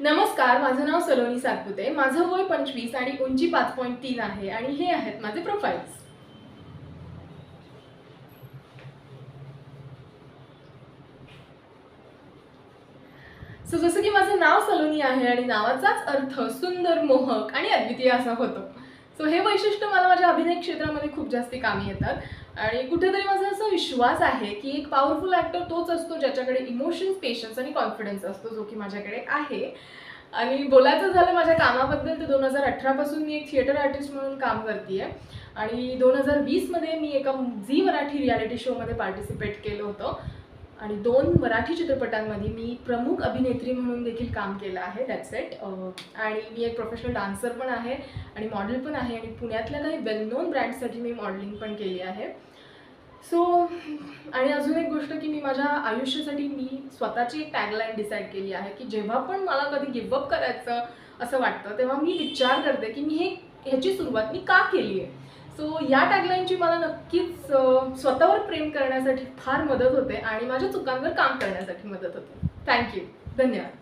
नमस्कार, माझं नाव सलोनी सातपुते. माझं वय 25 आणि उंची 5.3 आहे आणि हे आहेत माझे प्रोफाइल्स. जसं की माझं नाव सलोनी आहे आणि नावाचाच अर्थ सुंदर, मोहक आणि अद्वितीय असा होतो. हे वैशिष्ट्य मला माझ्या अभिनय क्षेत्रामध्ये खूप जास्ती कामी येतात आणि कुठेतरी माझा असा विश्वास आहे की एक पॉवरफुल ॲक्टर तोच असतो ज्याच्याकडे इमोशन्स, पेशन्स आणि कॉन्फिडन्स असतो, जो की माझ्याकडे आहे. आणि बोलायचं झालं माझ्या कामाबद्दल तर 2018 पासून मी एक थिएटर आर्टिस्ट म्हणून काम करते आणि 2020 मध्ये मी एका झी मराठी रियालिटी शोमध्ये पार्टिसिपेट केलं होतं आणि 2 मराठी चित्रपटांमध्ये मी प्रमुख अभिनेत्री म्हणून देखील काम केलं आहे. That's it. आणि मी एक प्रोफेशनल डान्सर पण आहे आणि मॉडेल पण आहे आणि पुण्यातल्या काही वेल नोन ब्रँड्ससाठी मी मॉडेलिंग पण केली आहे. आणि अजून एक गोष्ट की मी माझ्या आयुष्यासाठी मी स्वतःची एक टॅगलाईन डिसाईड केली आहे की जेव्हा पण मला कधी गिव्हअप करायचं असं वाटतं तेव्हा मी विचार करते की मी ह्याची सुरुवात मी का केली आहे. या टॅगलाईनची मला नक्कीच स्वतःवर प्रेम करण्यासाठी फार मदत होते आणि माझ्या चुकांवर काम करण्यासाठी मदत होते. थँक्यू. धन्यवाद.